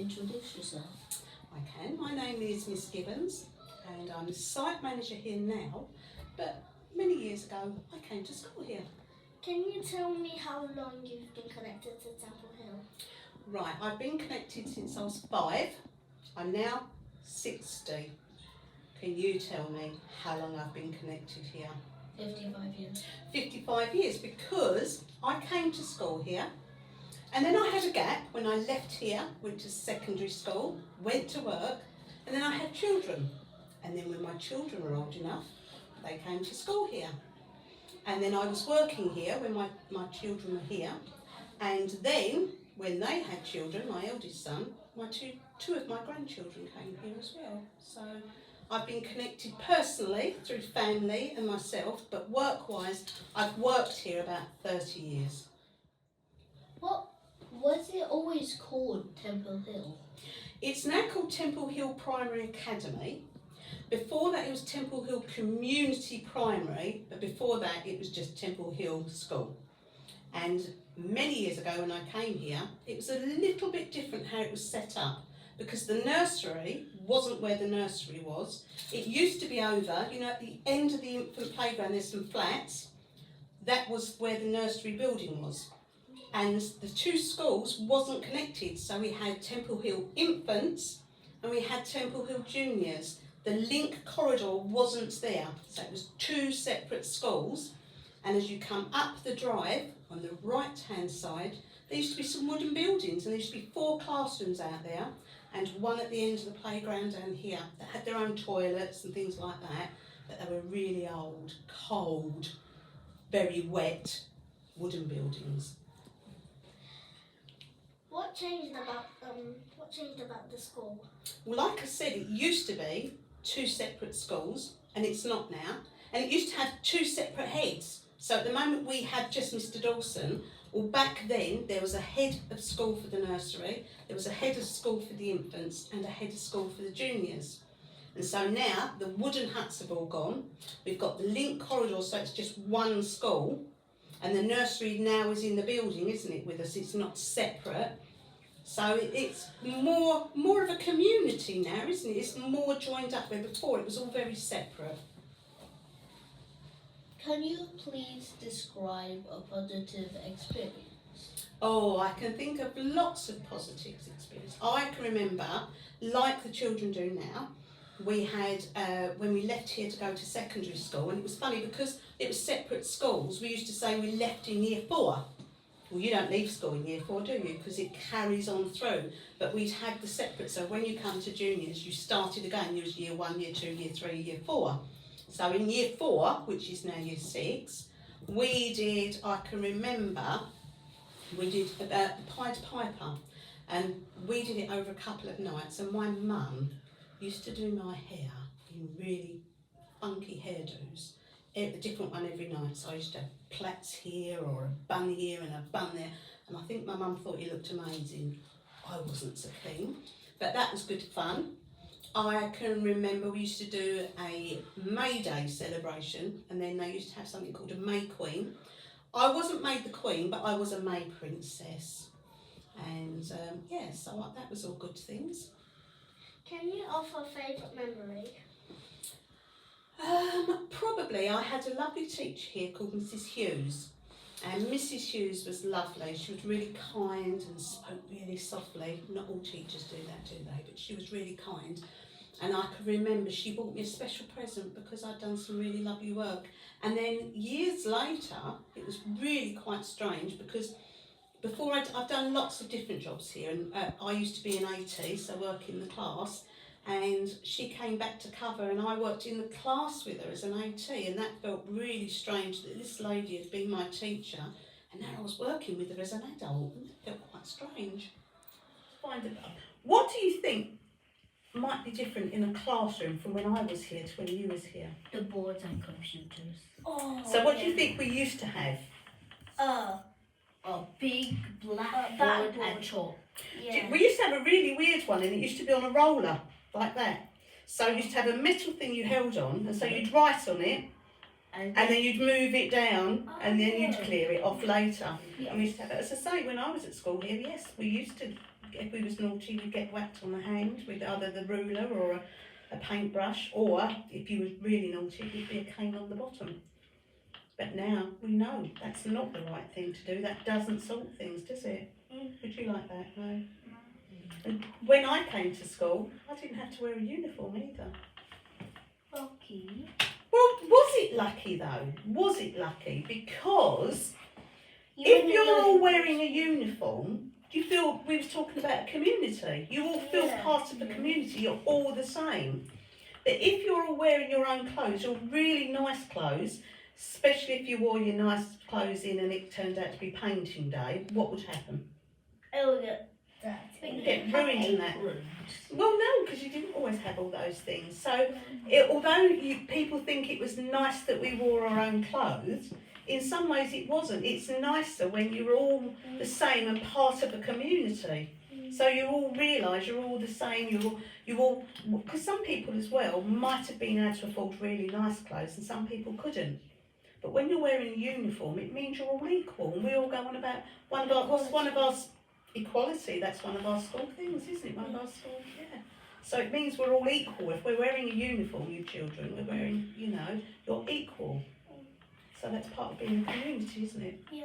introduce yourself? I can. My name is Miss Gibbons and I'm the site manager here now, but many years ago I came to school here. Can you tell me how long you've been connected to Temple Hill? Right, I've been connected since I was 5. I'm now 60. Can you tell me how long I've been connected here? 55 years. 55 years, because I came to school here and then I had a gap when I left here, went to secondary school, went to work, and then I had children. And then when my children were old enough, they came to school here. And then I was working here when my children were here. And then when they had children, my eldest son, two of my grandchildren came here as well. So I've been connected personally through family and myself, but work-wise, I've worked here about 30 years. What was it always called Temple Hill? It's now called Temple Hill Primary Academy. Before that it was Temple Hill Community Primary, but before that it was just Temple Hill School. And many years ago when I came here, it was a little bit different how it was set up, because the nursery wasn't where the nursery was. It used to be over, you know, at the end of the infant playground there's some flats. That was where the nursery building was. And the two schools wasn't connected, so we had Temple Hill Infants and we had Temple Hill Juniors. The link corridor wasn't there, so it was two separate schools. And as you come up the drive on the right hand side, there used to be some wooden buildings, and there used to be 4 classrooms out there and one at the end of the playground down here that had their own toilets and things like that, but they were really old, cold, very wet wooden buildings. What changed about the school? Well, like I said, it used to be 2 separate schools, and it's not now. And it used to have 2 separate heads. So at the moment we have just Mr. Dawson. Well, back then there was a head of school for the nursery, there was a head of school for the infants, and a head of school for the juniors. And so now the wooden huts have all gone. We've got the link corridor, so it's just one school. And the nursery now is in the building, isn't it, with us? It's not separate. So it's more of a community now, isn't it? It's more joined up, where before it was all very separate. Can you please describe a positive experience? Oh, I can think of lots of positive experiences. I can remember, like the children do now, we had, when we left here to go to secondary school, and it was funny because it was separate schools, we used to say we left in year 4. Well, you don't leave school in year 4, do you? Because it carries on through. But we'd had the separate, so when you come to juniors, you started again. You was year 1, year 2, year 3, year 4. So in year 4, which is now year 6, we did, I can remember, we did the Pied Piper. And we did it over a couple of nights. And my mum used to do my hair in really funky hairdos. A different one every night. So I used to have plaits here or a bun here and a bun there. And I think my mum thought he looked amazing. I wasn't so keen. But that was good fun. I can remember we used to do a May Day celebration, and then they used to have something called a May Queen. I wasn't made the Queen, but I was a May Princess. And yeah, so that was all good things. Can you offer a favourite memory? Probably I had a lovely teacher here called Mrs. Hughes, and Mrs. Hughes was lovely. She was really kind and spoke really softly. Not all teachers do that, do they? But she was really kind. And I can remember she bought me a special present because I'd done some really lovely work. And then years later, it was really quite strange because before I've done lots of different jobs here, and I used to be an AT, so work in the class. And she came back to cover, and I worked in the class with her as an AT, and that felt really strange that this lady had been my teacher and now I was working with her as an adult, and that felt quite strange. What do you think might be different in a classroom from when I was here to when you was here? The boards and computers. Oh, So what do you think we used to have? A big blackboard and chalk. Yeah. We used to have a really weird one, and it used to be on a roller, like that. So you used to have a metal thing you held on, and so you'd write on it, and then you'd move it down, and then you'd clear it off later. Yeah. And we used to have, as I say, when I was at school here, yes, we used to if we was naughty, we'd get whacked on the hand with either the ruler or a paintbrush, or if you was really naughty, it'd be a cane on the bottom. But now we know that's not the right thing to do. That doesn't sort things, does it? Would you like that? No. And when I came to school, I didn't have to wear a uniform either. Lucky. Well, was it lucky though? Was it lucky? Because You if wouldn't you're know all who wearing was- a uniform, do you feel, we was talking about a community, you all feel Yeah. part of the community, you're all the same. But if you're all wearing your own clothes, your really nice clothes, especially if you wore your nice clothes in and it turned out to be painting day, what would happen? I will get that. You'd get ruined in that. Aprons. Well, no, because you didn't always have all those things. So, although people think it was nice that we wore our own clothes, in some ways it wasn't. It's nicer when you're all the same and part of a community. So you all realise you're all the same. You all, because some people as well might have been able to afford really nice clothes, and some people couldn't. But when you're wearing a uniform, it means you're all equal, and we all go on about equality. That's one of our school things, isn't it? One of our school, yeah. So it means we're all equal. If we're wearing a uniform, you children, we're wearing, you're equal. So that's part of being a community, isn't it? Yeah.